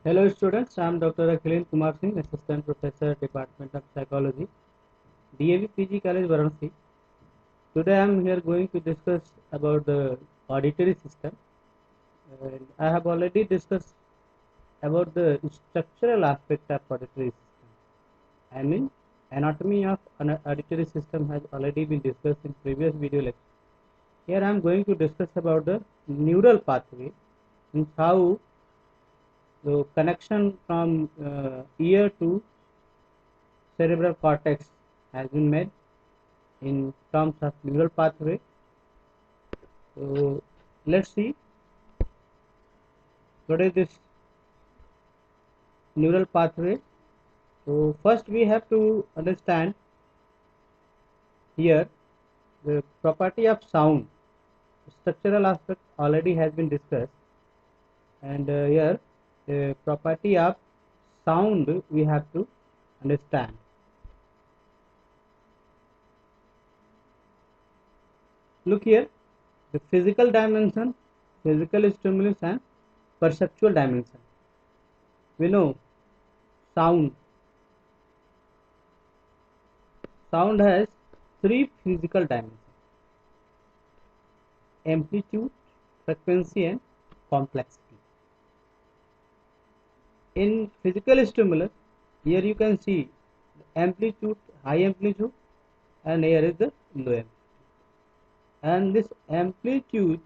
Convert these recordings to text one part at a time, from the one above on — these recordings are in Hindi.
Hello students, I am Dr. Akhilin Kumar Singh, Assistant Professor, Department of Psychology, DAV PG College, Varanasi. Today I am here going to discuss about the auditory system. And I have already discussed about the structural aspect of auditory system. I mean, anatomy of an auditory system has already been discussed in previous video lecture. Here I am going to discuss about the neural pathway and how the connection from ear to cerebral cortex has been made in terms of neural pathway. So let's see what is this neural pathway. So first we have to understand here the property of sound. Structural aspect already has been discussed, and here the property of sound we have to understand. Look here, the physical dimension, physical stimulus and perceptual dimension. We know sound sound has three physical dimensions: amplitude, frequency and complexity. In physical stimulus, here you can see amplitude, high amplitude, and here is the low amplitude. And this amplitude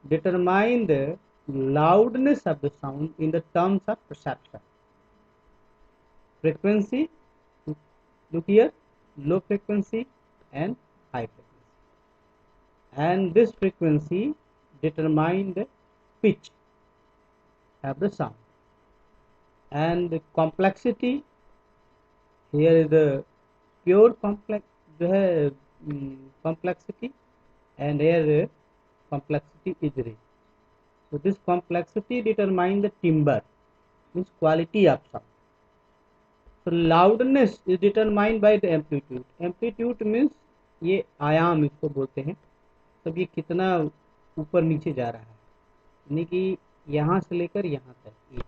determine the loudness of the sound in the terms of perception. Frequency, look here, low frequency and high frequency. And this frequency determine the pitch of the sound. And the complexity, here is the pure complex complexity, and here complexity is rich. So this complexity determines the timbre, means quality of sound. So loudness is determined by the amplitude. Amplitude means ये आयाम इसको बोलते हैं, तब ये कितना ऊपर नीचे जा रहा है, यानी कि यहाँ से लेकर यहाँ तक ये।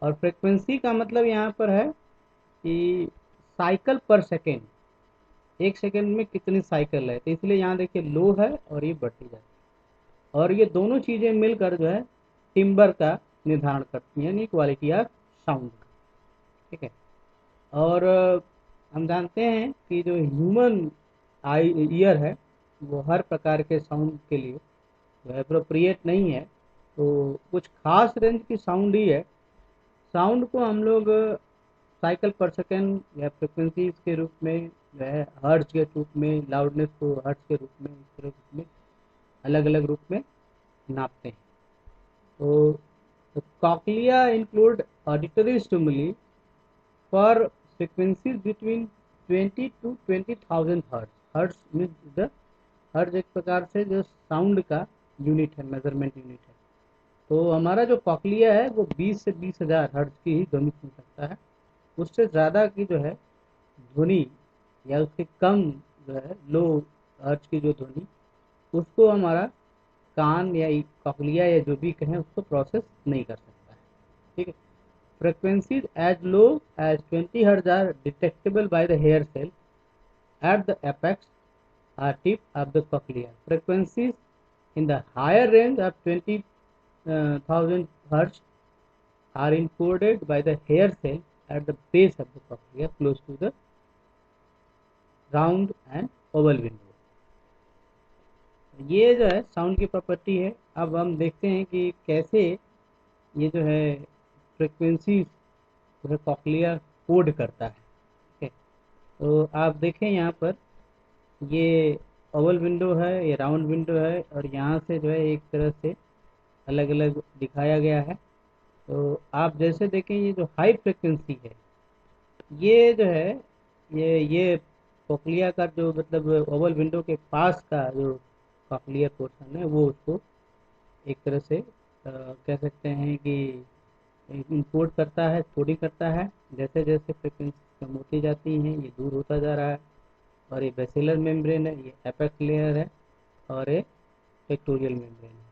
और फ्रीक्वेंसी का मतलब यहाँ पर है कि साइकिल पर सेकेंड, एक सेकेंड में कितनी साइकिल है, तो इसलिए यहाँ देखिए लो है और ये बढ़ती जाती है, और ये दोनों चीज़ें मिलकर जो है टिम्बर का निर्धारण करती हैं, यानी क्वालिटी ऑफ साउंड। ठीक है। और हम जानते हैं कि जो ह्यूमन आई ईयर है वो हर प्रकार के साउंड के लिए जो अप्रोप्रिएट नहीं है, तो कुछ खास रेंज की साउंड ही है। साउंड को हम लोग साइकिल पर सेकेंड या फ्रिक्वेंसीज के रूप में जो है, हर्ट्ज के रूप में, लाउडनेस को हर्ट्ज के रूप में, इस तरह रूप में अलग अलग रूप में नापते हैं। तो cochlea include auditory stimuli for frequencies between 20 to 20,000 hertz. Hertz means the hertz एक प्रकार से जो साउंड का यूनिट है, मेजरमेंट यूनिट है। तो हमारा जो कॉक्लिया है वो 20 से 20,000 हर्ट्ज की ही ध्वनि सुन सकता है। उससे ज़्यादा की जो है ध्वनि या उससे कम जो है लो हर्ट्ज की जो ध्वनि, उसको हमारा कान या कॉक्लिया या जो भी कहें उसको प्रोसेस नहीं कर सकता है। ठीक है। Frequencies as low as 20 Hz are detectable by the hair cell at the apex or tip of the cochlea. Frequencies in the higher range of 20,000 Hz are encoded by the hair cell at the base of the cochlea close to the round and oval window. ये जो है साउंड की प्रॉपर्टी है। अब हम देखते हैं कि कैसे ये जो है फ्रिक्वेंसी जो है कॉक्लिया कोड करता है। ठीक है। तो आप देखें यहाँ पर ये ओवल विंडो है, ये राउंड विंडो है, और यहाँ से जो है एक तरह से अलग अलग दिखाया गया है। तो आप जैसे देखें ये जो हाई फ्रिक्वेंसी है, ये जो है ये कॉक्लिया का जो मतलब ओवल विंडो के पास का जो कॉक्लियर पोर्शन है वो उसको एक तरह से कह सकते हैं कि इंपोर्ट करता है, कोडिंग करता है। जैसे जैसे फ्रिक्वेंसी कम होती जाती हैं ये दूर होता जा रहा है, और ये बेसिलर मेम्ब्रेन है, ये एपेक्स लेयर है, और ये टेक्टोरियल मेम्ब्रेन है।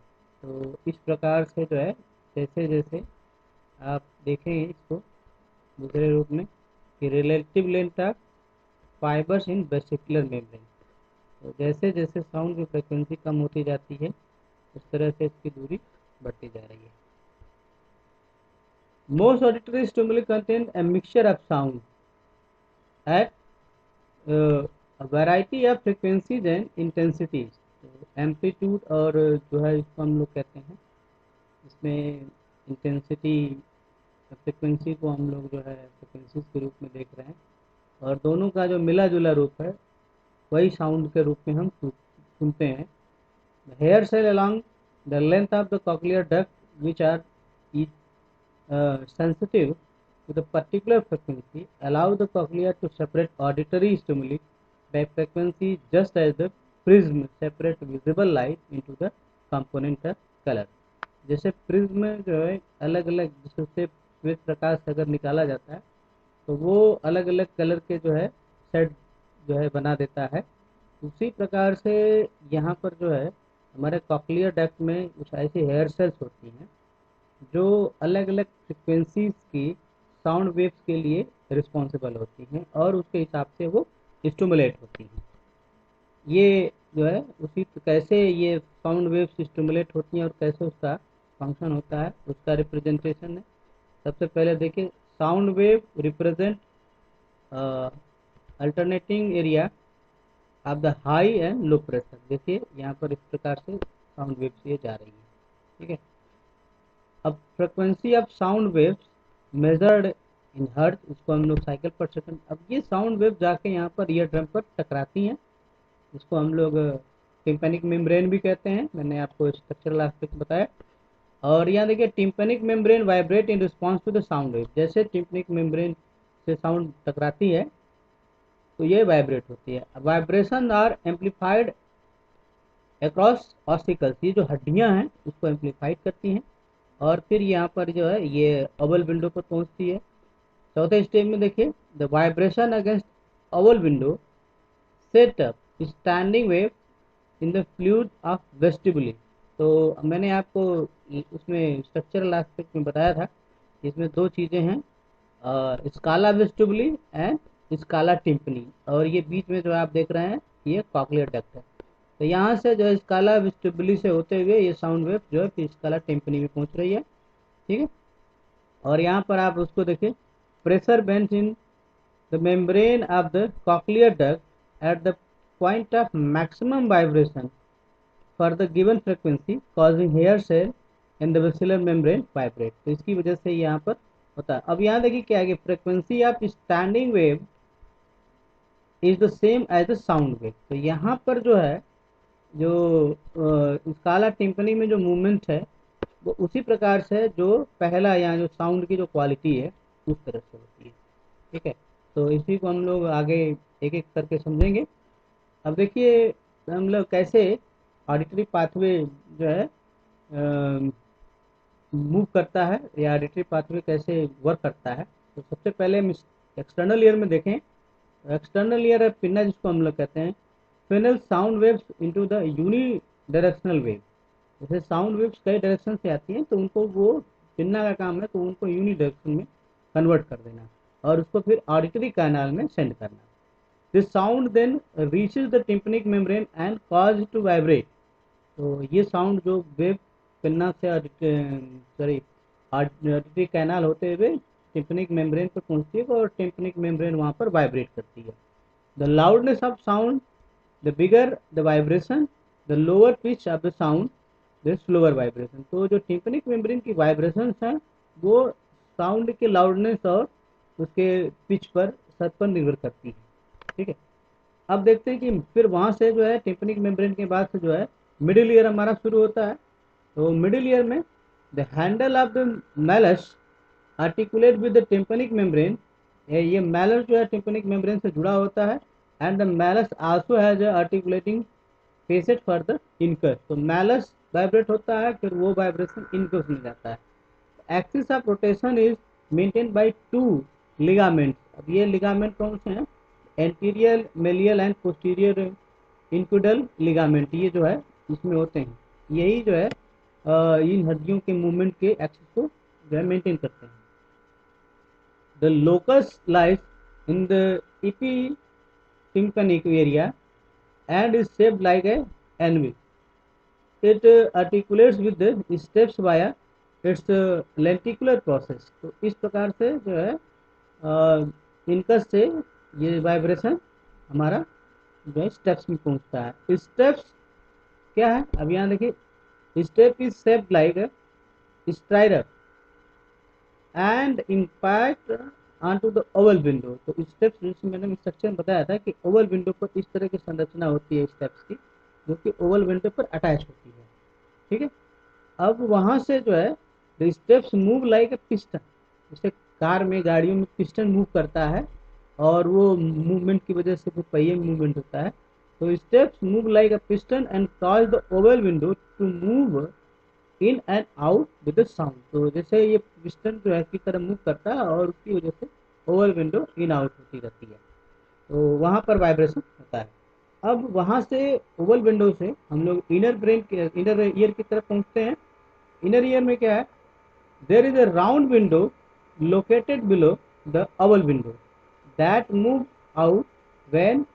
तो इस प्रकार से जो है जैसे जैसे आप देखेंगे इसको दूसरे रूप में कि relative length of fibres in vesicular membrane. तो जैसे जैसे साउंड की फ्रिक्वेंसी कम होती जाती है उस तरह से इसकी दूरी बढ़ती जा रही है। Most auditory stimuli contain a mixture of sound eight variety of frequencies and intensities. तो एम्पलीट्यूड और जो है इसको हम लोग कहते हैं, इसमें इंटेंसिटी फ्रिक्वेंसी को हम लोग जो है फ्रिक्वेंसीज के रूप में देख रहे हैं, और दोनों का जो मिला जुला रूप है वही साउंड के रूप में हम सुनते हैं। Hair cell along the length of the cochlear duct which are sensitive to the particular frequency allow the cochlea to separate auditory stimuli by frequency, just as the prism separate visible light into the component of color। जैसे प्रिज्म जो है अलग अलग जिससे श्वेत प्रकाश अगर निकाला जाता है तो वो अलग अलग कलर के जो है शेड जो है बना देता है, उसी प्रकार से यहाँ पर जो है हमारे कॉक्लियर डक्ट में कुछ ऐसी हेयर सेल्स होती हैं जो अलग अलग फ्रिक्वेंसीज की साउंड वेव्स के लिए रिस्पॉन्सिबल होती हैं और उसके हिसाब से वो स्टिमुलेट होती हैं। ये जो है उसी कैसे ये साउंड वेव्स स्टिमुलेट होती हैं और कैसे उसका फंक्शन होता है उसका रिप्रेजेंटेशन है। सबसे पहले देखिए, sound wave represent alternating area of the high and low pressure. देखिए यहाँ पर इस प्रकार से साउंड वेव्स ये जा रही है, ठीक है। अब frequency of sound waves measured in hertz, इसको हम लोग साइकिल पर सेकंड। अब ये साउंड वेव जाके यहाँ पर ईयर ड्रम पर टकराती हैं, इसको हम लोग टिम्पैनिक मेम्ब्रेन भी कहते हैं, मैंने आपको स्ट्रक्चरल एस्पेक्ट बताया। और यहाँ देखिए tympanic membrane vibrate in response to the sound wave. जैसे टिम्पैनिक मेम्ब्रेन से साउंड टकराती है तो ये वाइब्रेट होती है। Vibration are amplified across ossicles, ये जो हड्डियाँ हैं उसको एम्पलीफाइड करती हैं और फिर यहाँ पर जो है ये ओवल विंडो पर पहुँचती है। चौथे स्टेज में देखिए, the vibration against oval window set up standing wave in the fluid of vestibuli. तो मैंने आपको उसमें स्ट्रक्चरल एस्पेक्ट में बताया था, इसमें दो चीज़ें हैं, स्काला वेस्टिबुली एंड स्काला टिम्पनी, और ये बीच में जो आप देख रहे हैं ये कॉक्लियर डक्ट है। तो यहाँ से जो है स्काला वेस्टिबुली से होते हुए ये साउंड वेव जो है फिर स्काला टिम्पनी में पहुँच रही है, ठीक है। और यहाँ पर आप उसको देखिए, pressure bench in the membrane of the cochlear duct at the point of maximum vibration for the given frequency causing hair cell in the vesicular membrane vibrate. तो इसकी वजह से यहाँ पर होता है। अब यहाँ देखिए क्या है कि frequency of standing wave is the same as the sound wave. तो यहाँ पर जो है जो स्काला टिम्पनी में जो मूवमेंट है वो उसी प्रकार से जो पहला यहाँ जो साउंड की जो क्वालिटी है उस तरह से होती है, ठीक है। तो इसी को हम लोग आगे एक एक करके समझेंगे। अब देखिए हम लोग कैसे ऑडिटरी पाथवे जो है मूव करता है या ऑडिटरी पाथवे कैसे वर्क करता है। तो सबसे पहले हम एक्सटर्नल ईयर में देखें। एक्सटर्नल ईयर है पिन्ना जिसको हम लोग कहते हैं, funnel sound waves into the unidirectional wave. जैसे साउंड वेव्स कई डायरेक्शन से आती हैं तो उनको वो पिन्ना का काम है तो उनको यूनी डायरेक्शन में कन्वर्ट कर देना और उसको फिर ऑडिटरी कैनाल में सेंड करना। This sound then reaches the tympanic membrane and cause to vibrate. तो ये साउंड जो वेव पिन्ना से ऑडिटरी कैनाल होते हुए टिम्पैनिक मेम्ब्रेन पर पहुंचती है और टिम्पैनिक मेम्ब्रेन वहाँ पर वाइब्रेट करती है। The loudness of sound, the bigger the vibration, the lower pitch of the sound, the slower vibration. तो जो टिम्पैनिक मेम्ब्रेन की वाइब्रेशंस हैं वो साउंड के लाउडनेस और उसके पिच पर सर पर निर्भर करती है, ठीक है। अब देखते हैं कि फिर वहाँ से जो है टिम्पैनिक मेम्ब्रेन के बाद से जो है मिडिल ईयर हमारा शुरू होता है। तो मिडिल ईयर में the handle of the malleus articulate with the tympanic membrane. ये मैलस जो है टिम्पैनिक मेम्ब्रेन से जुड़ा होता है and the malleus also has articulating facet for the incus. तो मैलस वाइब्रेट होता है फिर वो वाइब्रेशन इनकस में जाता है। Axis of rotation is maintain by two ligaments. अब ये लिगामेंट कौन से हैं, एंटीरियर मेलियल एंड पोस्टीरियर इंक्यूडल लिगामेंट, ये जो है इसमें होते हैं। यही जो है इन हड्डियों के मूवमेंट के एक्सिस को जो है मेंटेन करते हैं। The locus lies in the epitympanic area and is shaped like a anvil. It articulates with the steps via its lenticular process. तो इस प्रकार से जो है इनकस से ये वाइब्रेशन हमारा जो है स्टेप्स में पहुंचता है। स्टेप्स क्या है, अब यहाँ देखिए, step is shaped like strider and impact on to the oval window. तो स्टेप्स जैसे मैंने स्ट्रक्चर में बताया था कि ओवल विंडो पर इस तरह की संरचना होती है स्टेप्स की, जो कि ओवल विंडो पर अटैच होती है। ठीक है, अब वहां से जो है the steps move like a piston, जैसे कार में गाड़ियों में पिस्टन मूव करता है और वो मूवमेंट की वजह से वो पहिए में मूवमेंट होता है। तो steps move like a piston and cause the oval window to move in and out with the sound. तो जैसे ये पिस्टन जो है की तरह मूव करता है और उसकी वजह से ओवल विंडो इन आउट होती रहती है, तो वहाँ पर वाइब्रेशन होता है। अब वहाँ से ओवल विंडो से हम लोग इनर ईयर की तरफ पहुँचते हैं। इनर ईयर में क्या है, there is a round window located below the oval window that move out when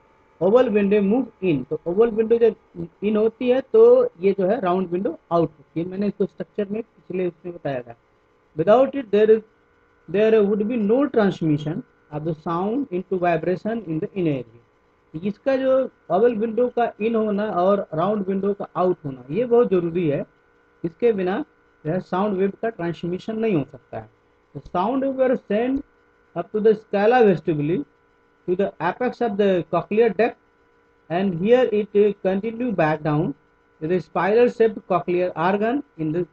oval window move in. तो ओवल विंडो जब इन होती है तो ये जो है राउंड विंडो आउट होती है। मैंने इसको स्ट्रक्चर में पिछले उसमें बताया था। Without it there would be no transmission of the sound into vibration in the inner ear। इसका जो ओवल विंडो का इन होना और राउंड विंडो का आउट होना ये बहुत जरूरी है, इसके बिना जो है साउंड वेव का ट्रांसमिशन नहीं हो सकता है। तो sound wave send up to the scala vestibuli to the apex of the cochlear duct, and here it continue back down with a spiral shaped cochlear organ in the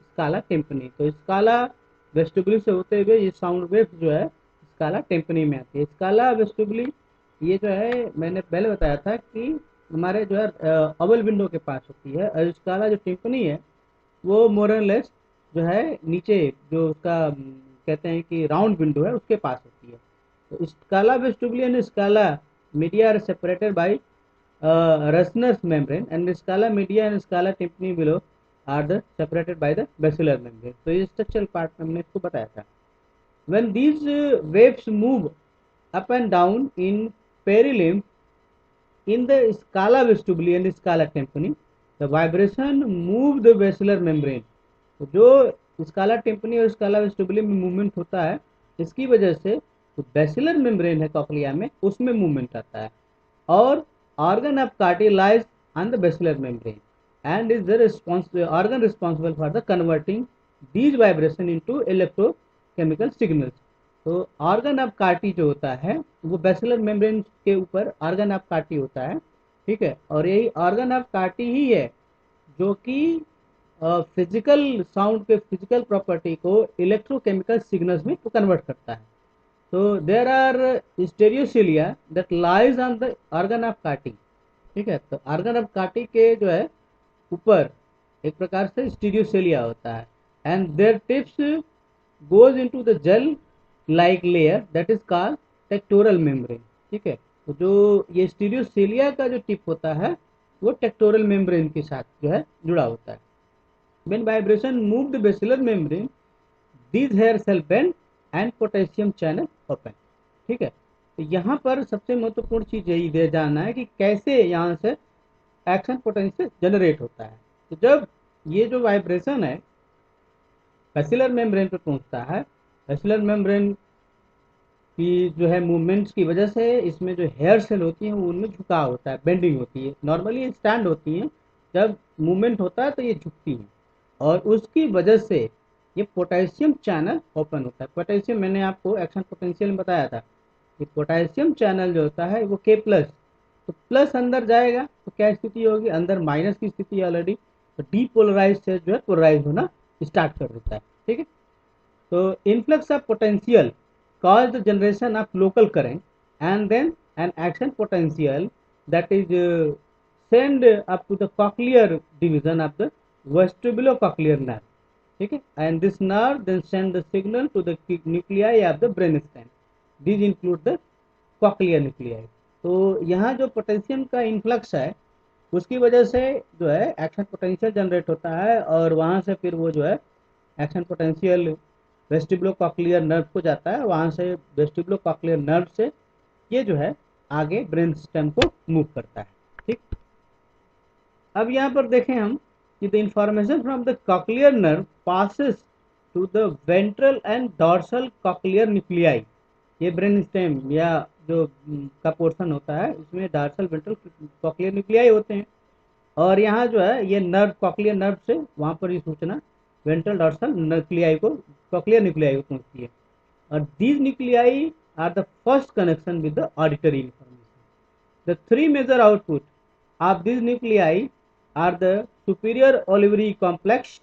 स्काला tympany. तो स्काला वेस्टिबुली से होते हुए ये साउंड वेव जो है स्काला टिम्पनी में आती है। स्काला वेस्टिबुली ये जो है मैंने पहले बताया था कि हमारे जो है ओवल विंडो के पास होती है, और स्काला जो टिम्पनी है वो मोरलेस जो है नीचे जो उसका कहते हैं कि राउंड विंडो है उसके पास होती है। तो scala vestibuli and scala media are separated by Rasner's membrane, and scala media and scala tympani below are the separated by the basilar membrane। तो ये स्ट्रक्चरल पार्ट में हमने इसको बताया था। When these waves move up and down in perilymph in the scala vestibuli and scala tympani, the vibration move the basilar membrane। तो जो स्काला टिम्पनी और स्काला वेस्टिबुली में मूवमेंट होता है इसकी वजह से तो बेसिलर मेम्ब्रेन है कॉक्लिया में उसमें मूवमेंट आता है, और organ of Carti lies on the basilar membrane and is the organ responsible for the converting these vibration into electrochemical signals। तो organ of Carti जो होता है वो basilar membrane के ऊपर organ of Carti होता है, ठीक है, और यही organ of Carti ही है जो कि फिजिकल साउंड के फिजिकल प्रॉपर्टी को इलेक्ट्रोकेमिकल सिग्नल्स में कन्वर्ट करता है। तो there are stereocilia that lies on the organ of Corti. ठीक है, तो ऑर्गन ऑफ कार्टी के जो है ऊपर एक प्रकार से स्टीरियोसेलिया होता है, and their tips goes into the gel like layer that is called tectorial membrane. ठीक है, तो जो ये स्टीरियोसेलिया का जो टिप होता है वो टेक्टोरल मेम्ब्रेन के साथ जो है जुड़ा होता है। When vibration move the basilar membrane these hair cell bend and potassium channel open। ठीक है, तो यहाँ पर सबसे महत्वपूर्ण चीज यही दे जानना है कि कैसे यहाँ से एक्शन पोटेंशियल जनरेट होता है। तो जब ये जो वाइब्रेशन है बेसिलर मेम्ब्रेन पे पहुंचता है, बेसिलर मेम्ब्रेन की जो है मूवमेंट्स की वजह से इसमें जो हेयर सेल होती हैं वो उनमें झुकाव होता है, बेंडिंग होती है। नॉर्मली स्टैंड होती हैं, जब मूवमेंट होता है तो ये झुकती हैं, और उसकी वजह से ये पोटेशियम चैनल ओपन होता है। पोटेशियम मैंने आपको एक्शन पोटेंशियल में बताया था कि पोटेशियम चैनल जो होता है वो के प्लस, तो प्लस अंदर जाएगा तो क्या स्थिति होगी, अंदर माइनस की स्थिति ऑलरेडी, तो डीपोलराइज से जो है पोलराइज होना स्टार्ट कर देता है। ठीक है, so influx of potential cause the generation of local current, and then an action potential that is send up to the cochlear division of the vestibulocochlear nerve। ठीक है, and this nerve then send the signal to the nuclei of the brainstem। these include the cochlear nuclei। तो यहाँ जो पोटेशियम का इन्फ्लक्स है उसकी वजह से जो है एक्शन पोटेंशियल जनरेट होता है, और वहाँ से फिर वो जो है एक्शन पोटेंशियल वेस्टिबुलोकॉक्लियर नर्व को जाता है, वहां से वेस्टिबुलोकॉक्लियर नर्व से ये जो है आगे ब्रेन स्टेम को मूव करता है। ठीक, अब यहाँ पर देखें हम कि the information from the cochlear nerve passes to the ventral and dorsal cochlear nuclei. ये ब्रेन स्टेम या जो का पोर्शन होता है इसमें डॉर्सल वेंट्रल कॉक्लियर न्यूक्लियाई होते हैं, और यहाँ जो है ये नर्व कॉक्लियर नर्व से वहाँ पर ये सूचना वेंट्रल डॉर्सल न्यूक्लियाई को कॉक्लियर न्यूक्लियाई को पहुँचती है, और these nuclei are the first connection with the auditory information. The three major output of these nuclei are the superior olivary complex.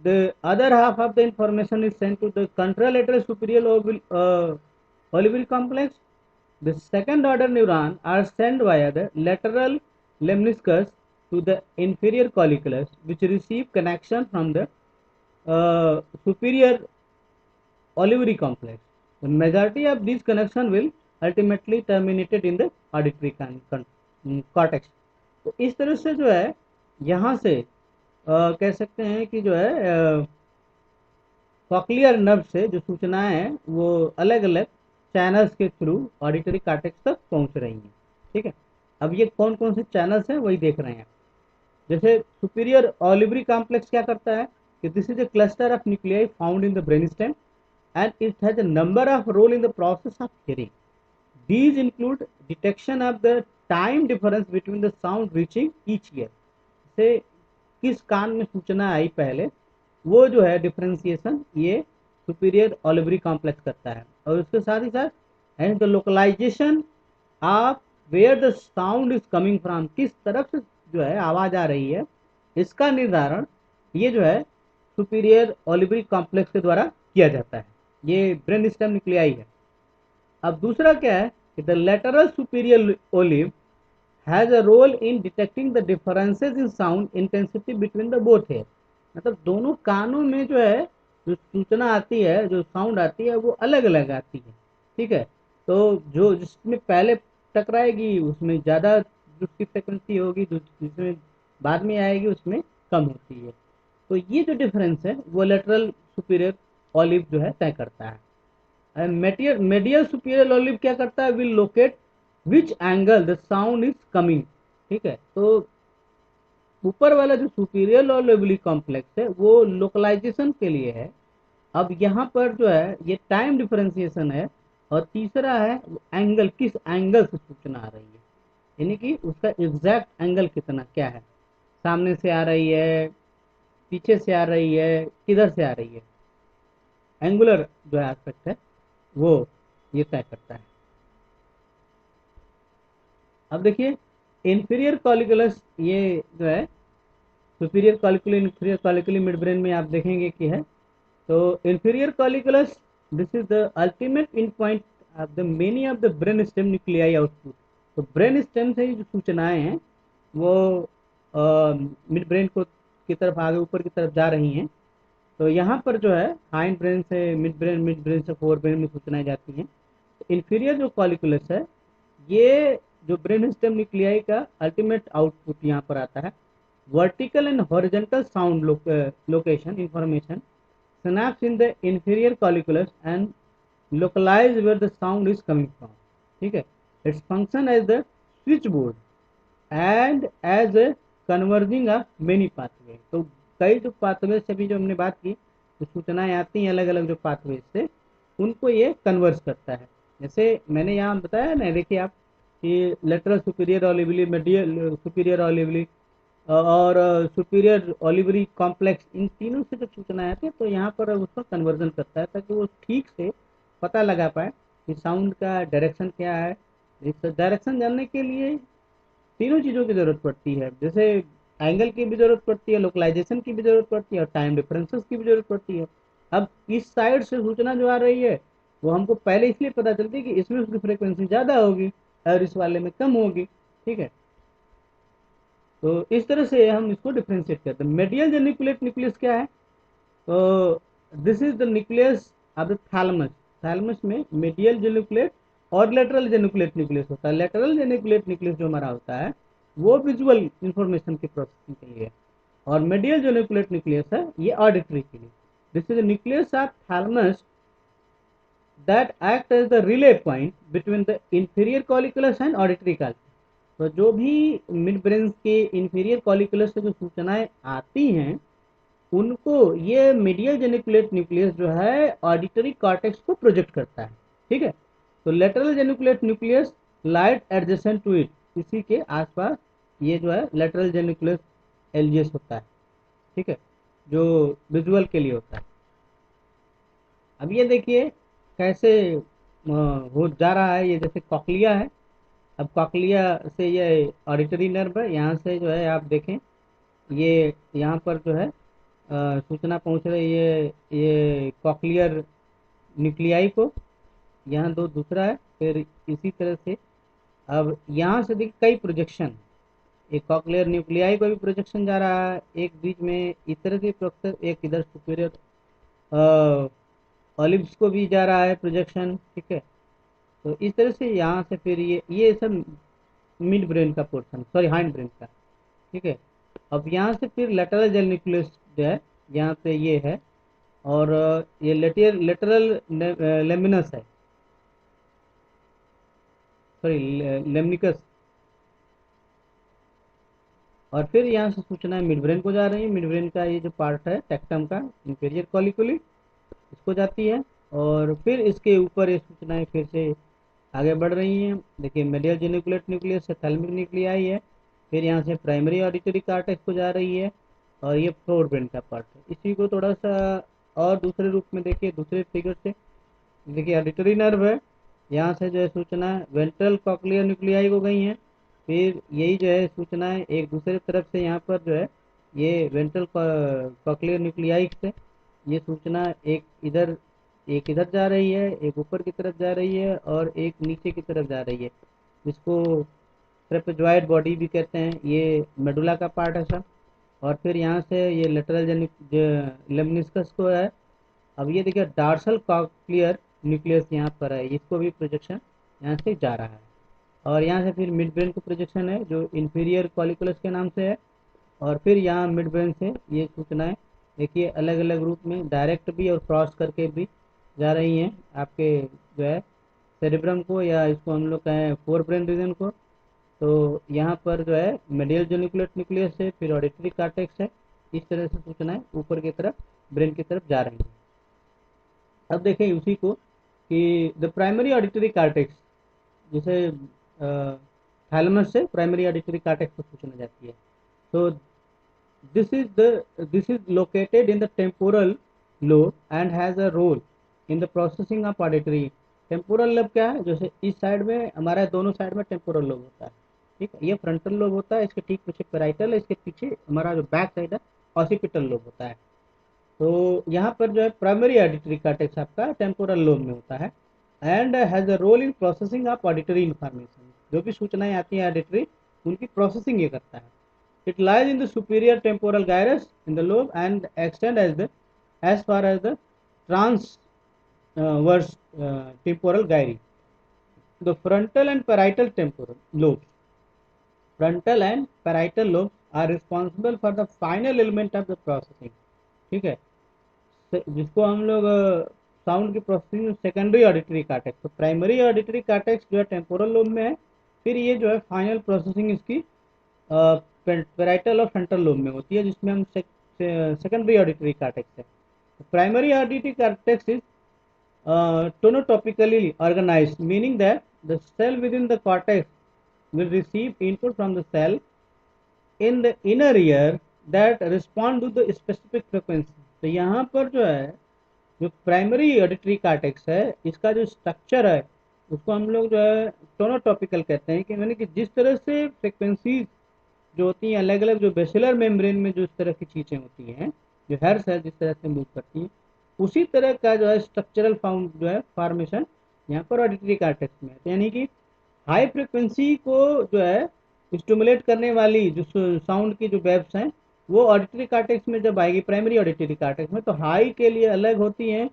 The other half of the information is sent to the contralateral superior olivary complex. The second order neuron are sent via the lateral lemniscus to the inferior colliculus, which receive connection from the superior olivary complex. The majority of these connection will ultimately terminated in the auditory cortex. तो इस तरह से जो है यहाँ से कह सकते हैं कि जो है कॉक्लियर नर्व से जो सूचनाएं हैं वो अलग अलग चैनल्स के थ्रू ऑडिटरी कॉर्टेक्स तक पहुंच रही हैं। ठीक है, अब ये कौन कौन से चैनल्स हैं वही देख रहे हैं। जैसे सुपीरियर ऑलिवरी कॉम्प्लेक्स क्या करता है कि this is a cluster of nuclei found in the brain stem and it has a number of role in the process of hearing. These include detection of the time difference between the sound reaching each ear. से किस कान में सूचना आई पहले, वो जो है डिफरेंशिएशन ये सुपीरियर ऑलिवरी कॉम्प्लेक्स करता है, और उसके साथ ही साथ and the localization of where the sound is coming from, किस तरफ से जो है आवाज आ रही है, इसका निर्धारण ये जो है सुपीरियर ऑलिवरी कॉम्प्लेक्स के द्वारा किया जाता है। ये ब्रेन स्टेम न्यूक्लियाई है। अब दूसरा क्या है कि the lateral superior olive has a role in detecting the differences in sound intensity between the both ear. मतलब दोनों कानों में जो है जो सूचना आती है, जो साउंड आती है वो अलग अलग आती है। ठीक है, तो जो जिसमें पहले टकराएगी उसमें ज़्यादा उसकी फ्रिक्वेंसी होगी, जिसमें बाद में आएगी उसमें कम होती है। तो ये जो डिफरेंस है वो लेटरल सुपीरियर ओलिव जो है तय करता है। मेडियल सुपीरियर ओलिव क्या करता है, will locate which angle the sound is coming. ठीक है, तो ऊपर वाला जो सुपीरियर ओलिवरी कॉम्प्लेक्स है वो लोकलाइजेशन के लिए है। अब यहाँ पर जो है ये टाइम डिफरेंशिएशन है, और तीसरा है एंगल, किस एंगल से सूचना आ रही है, यानी कि उसका एग्जैक्ट एंगल कितना क्या है, सामने से आ रही है, पीछे से आ रही है, किधर से आ रही है, एंगुलर जो है एस्पेक्ट है वो ये तय करता है। अब देखिए इंफीरियर कॉलिकुलस, ये जो है सुपीरियर कॉलिकुली इंफीरियर कॉलिकुली मिड ब्रेन में आप देखेंगे कि है। तो inferior colliculus this is the ultimate in point of the many of the brain stem nuclei output. तो ब्रेन स्टेम से जो सूचनाएं हैं वो मिड ब्रेन को की तरफ आगे ऊपर की तरफ जा रही हैं। तो यहाँ पर जो है हाइंड ब्रेन से मिड ब्रेन से फोर ब्रेन में सूचनाएं जाती हैं। तो इंफीरियर जो कॉलिकुलस है ये जो ब्रेन स्टेम न्यूक्लियाई का अल्टीमेट आउटपुट यहाँ पर आता है। Vertical and horizontal sound location information synapse in the inferior colliculus and localize where the sound is coming from। ठीक है, its function as the switchboard and as a converging of many pathway। तो कई जो पाथवे से भी जो हमने बात की, जो सूचनाएं आती हैं अलग अलग जो पाथवे से, उनको ये कन्वर्ज करता है। जैसे मैंने यहाँ बताया ना, देखिए आप कि lateral superior olivary, medial superior olivary और सुपीरियर ऑलिवरी कॉम्प्लेक्स, इन तीनों से जब सूचनाएं आती है तो यहाँ पर उसका कन्वर्जन करता है ताकि वो ठीक से पता लगा पाए कि साउंड का डायरेक्शन क्या है। इस डायरेक्शन जानने के लिए तीनों चीज़ों की ज़रूरत पड़ती है, जैसे एंगल की भी ज़रूरत पड़ती है, लोकलाइजेशन की भी ज़रूरत पड़ती है, और टाइम डिफरेंसेस की भी ज़रूरत पड़ती है। अब इस साइड से सूचना जो आ रही है वो हमको पहले इसलिए पता चलती है कि इसमें उसकी फ्रिक्वेंसी ज़्यादा होगी और इस वाले में कम होगी। ठीक है, तो इस तरह से हम इसको डिफ्रेंशिएट करते हैं। मेडियल जेनिकुलेट न्यूक्लियस क्या है, तो this is the nucleus of the thalamus. Thalamus में मेडियल जेनिकुलेट और लेटरल जेनिकुलेट न्यूक्लियस होता है। लेटरल जेनिकुलेट न्यूक्लियस जो हमारा होता है वो विजुअल इंफॉर्मेशन की प्रोसेसिंग के लिए, और मेडियल जेनिकुलेट न्यूक्लियस है ये ऑडिटरी के लिए। This is nucleus of thalamus that act as the relay point between the inferior colliculus and auditory calculus. तो जो भी मिड ब्रेन के इंफीरियर कॉलिकुलस से जो सूचनाएं आती हैं उनको ये मीडियल जेनिकुलेट न्यूक्लियस जो है ऑडिटरी कॉर्टेक्स को प्रोजेक्ट करता है। ठीक है, तो lateral geniculate nucleus lies adjacent to it, इसी के आसपास ये जो है लेटरल जेनिकुलेट एलजीएस होता है। ठीक है, जो विजुअल के लिए होता है। अब ये देखिए कैसे हो जा रहा है, ये जैसे कॉकलिया है, अब कॉकलिया से ये ऑडिटरी नर्व है, यहाँ से जो है आप देखें ये यहाँ पर जो है सूचना पहुँच रही है ये कॉकलियर न्यूक्लियाई को, यहाँ दो दूसरा है, फिर इसी तरह से अब यहाँ से देखिए कई प्रोजेक्शन, एक कॉकलियर न्यूक्लियाई को भी प्रोजेक्शन जा रहा है, एक बीच में इस तरह से प्रोजेक्शन, एक इधर सुपीरियर ऑलिव्स को भी जा रहा है प्रोजेक्शन। ठीक है, तो इस तरह से यहाँ से फिर ये सब मिड ब्रेन का पोर्शन, सॉरी हाइंड ब्रेन का। ठीक है, अब यहाँ से फिर लेटरल जेल न्यूक्लियस जो है यहाँ पे ये है, और ये लेटरल लेमिनस है, सॉरी लेमनिकस, और फिर यहाँ से सूचनाएं मिड ब्रेन को जा रही है। मिड ब्रेन का ये जो पार्ट है टेक्टम का इंफीरियर कॉलिकुली, इसको जाती है, और फिर इसके ऊपर ये सूचनाएं फिर से आगे बढ़ रही हैं। देखिए मेडियल जेनिकुलेट न्यूक्लियस से थैलेमिक न्यूक्लियाई है, फिर यहाँ से प्राइमरी ऑडिटरी कॉर्टेक्स को जा रही है, और ये फोर ब्रेन का पार्ट है। इसी को थोड़ा सा और दूसरे रूप में देखिए, दूसरे फिगर से देखिए ऑडिटरी नर्व है, यहाँ से जो है सूचना वेंट्रल कॉक्लियर न्यूक्लियाई को गई हैं, फिर यही जो है सूचनाएं एक दूसरे तरफ से यहाँ पर जो है ये वेंट्रल कॉक्लियर न्यूक्लियाई से ये सूचना एक इधर जा रही है, एक ऊपर की तरफ जा रही है, और एक नीचे की तरफ जा रही है, जिसको ट्रेपेजॉइड बॉडी भी कहते हैं, ये मेडुला का पार्ट है सब। और फिर यहाँ से ये लेटरल लेमनिस्कस को है। अब ये देखिए डार्सल कॉक्लियर न्यूक्लियस यहाँ पर है, इसको भी प्रोजेक्शन यहाँ से जा रहा है, और यहाँ से फिर मिड ब्रेन को प्रोजेक्शन है जो इंफीरियर कॉलिकुलस के नाम से है, और फिर यहाँ मिड ब्रेन से ये सूचनाएं देखिए अलग अलग रूप में डायरेक्ट भी और क्रॉस करके भी जा रही हैं आपके जो है सेरिब्रम को, या इसको हम लोग कहें फोर ब्रेन रीजन को। तो यहाँ पर जो है मेडियल जेनिकुलेट न्यूक्लियस है, फिर ऑडिटरी कॉर्टेक्स है, इस तरह से सूचनाएं ऊपर की तरफ ब्रेन की तरफ जा रही हैं। अब देखें उसी को कि द प्राइमरी ऑडिटरी कॉर्टेक्स, जिसे थैलेमस से प्राइमरी ऑडिटरी कॉर्टेक्स को सूचना जाती है। तो this is located in the temporal lobe and has a role in the processing of auditory। Temporal lobe क्या है, जैसे इस साइड में हमारा दोनों साइड में टेम्पोरल लोब होता है। ठीक है, ये फ्रंटल लोब होता है, इसके ठीक पीछे पैराइटल है, इसके पीछे हमारा जो बैक साइड है ऑसिपिटल लोब होता है। तो यहाँ पर जो है प्राइमरी ऑडिटरी कॉर्टेक्स आपका टेम्पोरल लोब में होता है, and has a role in processing of auditory information, जो भी सूचनाएं आती हैं ऑडिटरी उनकी प्रोसेसिंग ये करता है। It lies in the superior temporal gyrus in the lobe and extend as far as the transverse temporal gyri. The frontal and parietal temporal lobes, frontal and parietal lobes are responsible for the final element of the processing। ठीक है, जिसको हम लोग साउंड की प्रोसेसिंग सेकेंडरी ऑडिटरी कार्टेक्स, तो प्राइमरी ऑडिटरी कार्टेक्स जो है टेम्पोरल लोब में है, फिर ये जो है फाइनल प्रोसेसिंग इसकी पेराइटल और फ्रंटल लोब में होती है, जिसमें हम सेकेंडरी ऑडिटरी कार्टेक्स है। Primary auditory cortex is tonotopically organized, meaning that the cell within the cortex will receive input from the cell in the inner ear that respond to the specific frequency। तो यहाँ पर जो है जो प्राइमरी ऑडिटरी कार्टेक्स है इसका जो स्ट्रक्चर है उसको हम लोग जो है टोनोटॉपिकल कहते हैं, कि मैंने कि जिस तरह से फ्रिक्वेंसी जो होती हैं अलग अलग, जो बेसिलर मेम्ब्रेन में जो इस तरह की चीज़ें होती हैं, जो हर सेल जिस तरह से मूव करती हैं, उसी तरह का जो है स्ट्रक्चरल फॉर्म जो है फॉर्मेशन यहाँ पर ऑडिटरी कार्टेक्स में है। तो यानी कि हाई फ्रिक्वेंसी को जो है स्टिमुलेट करने वाली जो साउंड की जो वेव्स हैं वो ऑडिटरी कार्टेक्स में जब आएगी प्राइमरी ऑडिटरी कार्टेक्स में, तो हाई के लिए अलग होती हैं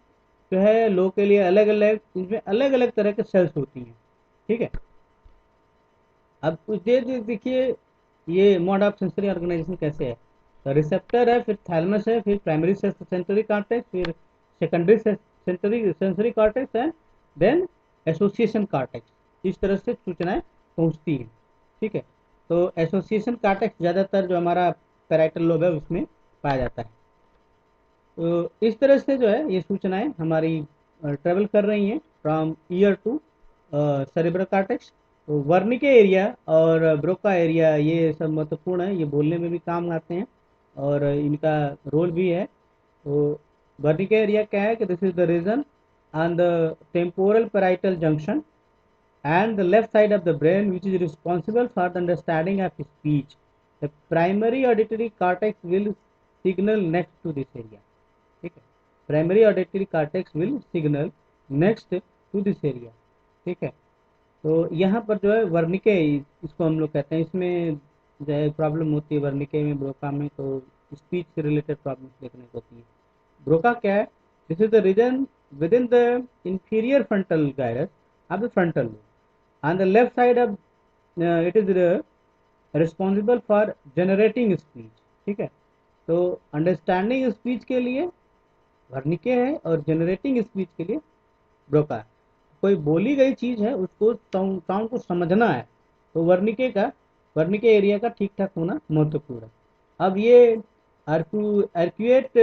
जो है, लो के लिए अलग अलग, इसमें अलग अलग तरह के सेल्स होती हैं। ठीक है, अब कुछ देर देखिए ये मोड ऑफ सेंसरी ऑर्गेनाइजेशन कैसे है। तो रिसेप्टर है, फिर थैलमस है, फिर प्राइमरी सेंसरी कॉर्टेक्स, फिर secondary sensory cortex and then association cortex. इस तरह से सूचनाएं पहुंचती हैं। ठीक है, तो एसोसिएशन कॉर्टेक्स ज़्यादातर जो हमारा पैराइटल लोब है उसमें पाया जाता है। तो इस तरह से जो है ये सूचनाएं हमारी ट्रेवल कर रही हैं from ear to cerebral cortex. तो वर्निके एरिया और ब्रोका एरिया ये सब महत्वपूर्ण है, ये बोलने में भी काम आते हैं और इनका रोल भी है। तो वर्निके एरिया क्या है कि this is the region on the temporal parietal junction and the left side of the brain which is responsible for the understanding of speech. The primary auditory cortex will signal next to this area. ठीक है, primary auditory cortex will signal next to this area. ठीक है, तो यहाँ पर जो है वर्निके, इसको हम लोग कहते हैं, इसमें जो है प्रॉब्लम होती है वर्निके में, ब्रोका में, तो स्पीच से रिलेटेड प्रॉब्लम देखने को होती है। ब्रोका क्या है? This is the region within the inferior frontal gyrus of the frontal lobe. On the left side of it is responsible for generating speech। ठीक है, तो अंडरस्टैंडिंग स्पीच के लिए वर्निके है और जनरेटिंग स्पीच के लिए ब्रोका है। कोई बोली गई चीज है उसको साउंड को समझना है तो वर्निके एरिया का ठीक ठाक होना महत्वपूर्ण है। अब ये आर्क्यूएट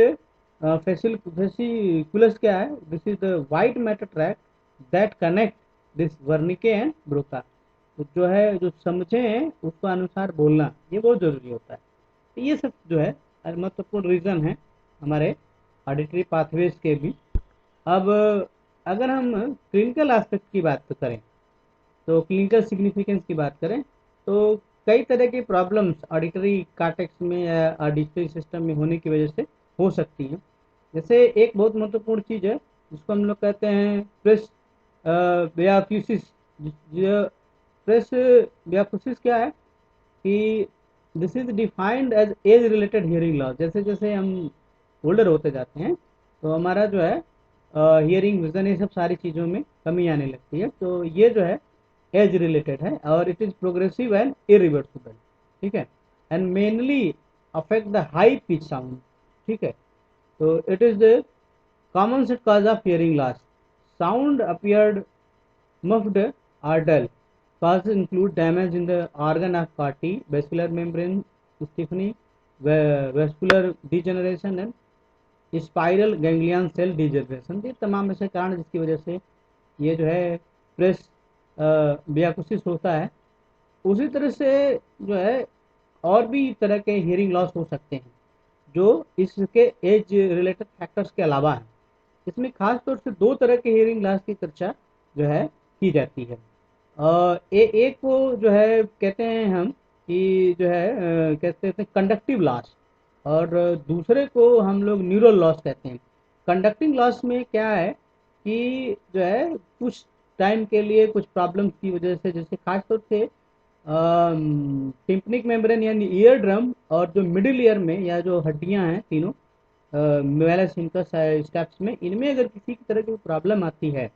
फेसिकुलस क्या है? This is the white matter track that connect this Wernicke and Broca. तो जो है जो समझे हैं उसको अनुसार बोलना ये बहुत जरूरी होता है। तो ये सब जो है महत्वपूर्ण रीजन है हमारे ऑडिटरी पाथवेज के भी। अब अगर हम क्लिनिकल एस्पेक्ट की बात करें, तो क्लिनिकल सिग्निफिकेंस की बात करें, तो कई तरह की प्रॉब्लम्स ऑडिटरी कॉर्टेक्स में या ऑडिटरी सिस्टम में होने की वजह से हो सकती हैं। जैसे एक बहुत महत्वपूर्ण चीज़ है जिसको हम लोग कहते हैं प्रेस बियाक्यूसिस। प्रेस बियाक्यूसिस क्या है कि this is defined as age related hearing loss. जैसे जैसे हम ओल्डर होते जाते हैं तो हमारा जो है हियरिंग, विजन, ये सब सारी चीज़ों में कमी आने लगती है। तो ये जो है एज रिलेटेड है और it is progressive and irreversible. ठीक है, and mainly affect the high pitch sound. ठीक है, तो it is the common set cause of hearing loss. Sound appeared muffled or dull. Causes include damage in the organ of Corti, vascular membrane stiffening, vascular degeneration and spiral ganglion cell degeneration। ये तमाम ऐसे कारण जिसकी वजह से ये जो है प्रेस बियाकुसिस होता है। उसी तरह से जो है और भी तरह के हियरिंग लॉस हो सकते हैं जो इसके एज रिलेटेड फैक्टर्स के अलावा हैं। इसमें खास तौर से दो तरह के हियरिंग लॉस की चर्चा जो है की जाती है। एक को जो है कहते हैं हम कि जो है कहते हैं कंडक्टिव लॉस, और दूसरे को हम लोग न्यूरल लॉस कहते हैं। कंडक्टिंग लॉस में क्या है कि जो है कुछ टाइम के लिए कुछ प्रॉब्लम्स की वजह से, जैसे खासतौर से टिम्पनिक मेम्ब्रेन यानी ईयर ड्रम और जो मिडिल ईयर में या जो हड्डियां हैं तीनों मेलस इनकस स्टेप्स में, इनमें अगर किसी की तरह की प्रॉब्लम आती है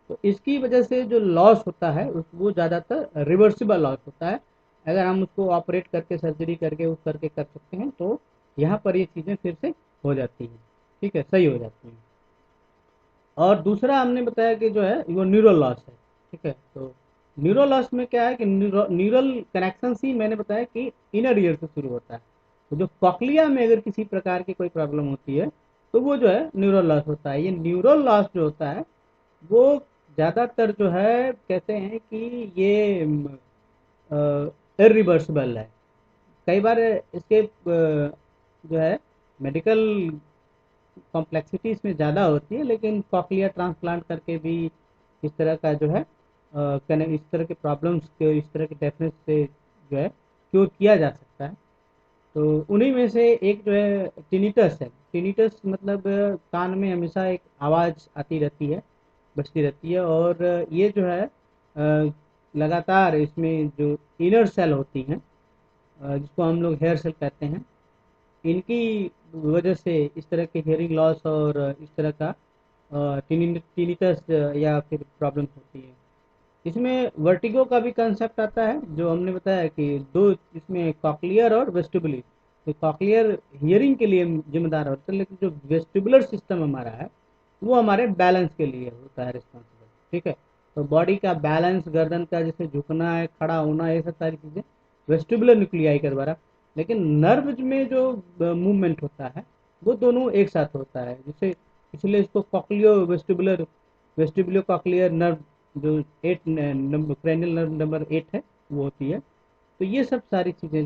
तो इसकी वजह से जो लॉस होता है वो ज़्यादातर रिवर्सिबल लॉस होता है। अगर हम उसको ऑपरेट करके, सर्जरी करके उस करके कर सकते हैं तो यहाँ पर ये चीज़ें फिर से हो जाती हैं। ठीक है, सही हो जाती हैं। और दूसरा हमने बताया कि जो है वो न्यूरल लॉस है। ठीक है, तो न्यूरल लॉस में क्या है कि न्यूरल कनेक्शन ही मैंने बताया कि इनर ईयर से शुरू होता है। तो जो कॉक्लिया में अगर किसी प्रकार की कोई प्रॉब्लम होती है तो वो जो है न्यूरल लॉस होता है। ये न्यूरल लॉस जो होता है वो ज़्यादातर जो है कहते हैं कि ये इरिवर्सिबल है। कई बार इसके जो है मेडिकल कॉम्प्लेक्सिटी इसमें ज़्यादा होती है, लेकिन कॉक्लिया ट्रांसप्लांट करके भी इस तरह का जो है इस तरह के प्रॉब्लम्स के, इस तरह के डेफनेस से जो है क्योर किया जा सकता है। तो उन्हीं में से एक जो है टिनिटस है। टिनिटस मतलब कान में हमेशा एक आवाज़ आती रहती है, बजती रहती है, और ये जो है लगातार इसमें जो इनर सेल होती हैं जिसको हम लोग हेयर सेल कहते हैं, इनकी वजह से इस तरह के हियरिंग लॉस और इस तरह का टिनिटस या फिर प्रॉब्लम होती है। इसमें वर्टिगो का भी कंसेप्ट आता है, जो हमने बताया कि दो इसमें कॉक्लियर और वेस्टिबुलर, तो कॉक्लियर हियरिंग के लिए जिम्मेदार होता है, लेकिन जो वेस्टिबुलर सिस्टम हमारा है वो हमारे बैलेंस के लिए होता है रिस्पॉन्सिबल। ठीक है, तो बॉडी का बैलेंस, गर्दन का जैसे झुकना है, खड़ा होना, ये सब सारी चीज़ें वेस्टिबुलर न्यूक्लियाई के द्वारा। लेकिन नर्व में जो मूवमेंट होता है वो दोनों एक साथ होता है, जैसे इसलिए इसको कॉक्लियो वेस्टिबुलर, वेस्टिबुलो कॉक्लियर नर्व जो 8 नंबर क्रेनियल नर्व नंबर 8 है वो होती है। तो ये सब सारी चीज़ें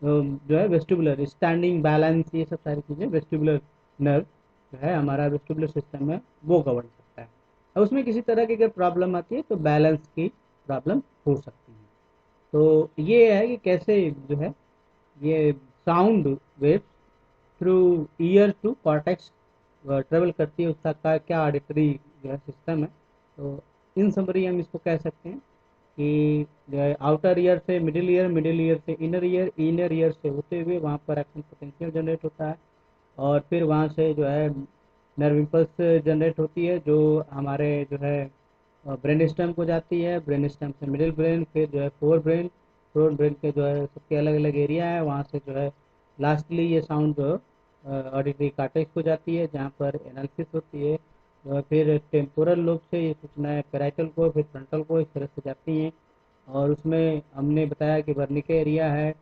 जो है वेस्टिबुलर स्टैंडिंग बैलेंस, ये सब सारी चीज़ें वेस्टिबुलर नर्व जो है हमारा वेस्टिबुलर सिस्टम में वो गवर्न करता है। और उसमें किसी तरह की अगर प्रॉब्लम आती है तो बैलेंस की प्रॉब्लम हो सकती है। तो ये है कि कैसे जो है ये sound waves through ear to cortex travel करती है, उसका क्या ऑडिटरी जो है सिस्टम है। तो इन समरी हम इसको कह सकते हैं कि जो है आउटर ईयर से मिडिल ईयर, मिडिल ईयर से इनर ईयर, इनर ईयर से होते हुए वहाँ पर एक्शन पोटेंशियल जनरेट होता है, और फिर वहाँ से जो है नर्व इम्पल्स जनरेट होती है जो हमारे जो है ब्रेन स्टेम को जाती है, ब्रेन स्टेम से मिडिल ब्रेन, फिर जो है फोर ब्रेन, फोर ब्रेन के जो है सबके अलग अलग एरिया है, वहाँ से जो है लास्टली ये साउंड जो ऑडिटरी कार्टेक्स को जाती है जहाँ पर एनालिसिस होती है। फिर टेम्पोरल लोब से ये सूचनाएं पैराइटल को, फिर फ्रंटल को, इस तरह से जाती हैं। और उसमें हमने बताया कि वर्निके एरिया है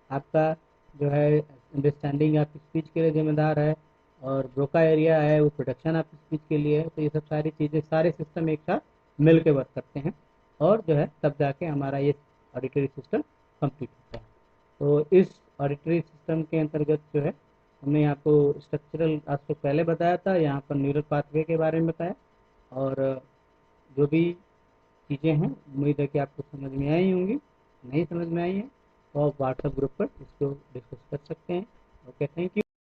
आपका जो है अंडरस्टैंडिंग ऑफ स्पीच के लिए जिम्मेदार है, और ब्रोका एरिया है वो प्रोडक्शन ऑफ स्पीच के लिए है। तो ये सब सारी चीज़ें, सारे सिस्टम एक साथ मिल के वर्क करते हैं, और जो है तब जाके हमारा ये ऑडिटरी सिस्टम कंप्लीट होता है। तो इस ऑडिटरी सिस्टम के अंतर्गत जो है हमने आपको स्ट्रक्चरल एस्पेक्ट पहले बताया था, यहाँ पर न्यूरल पाथवे के बारे में बताया, और जो भी चीज़ें हैं उम्मीद है कि आपको समझ में आई होंगी। नहीं समझ में आई है तो आप व्हाट्सएप ग्रुप पर इसको डिस्कस कर सकते हैं। Okay, thank you.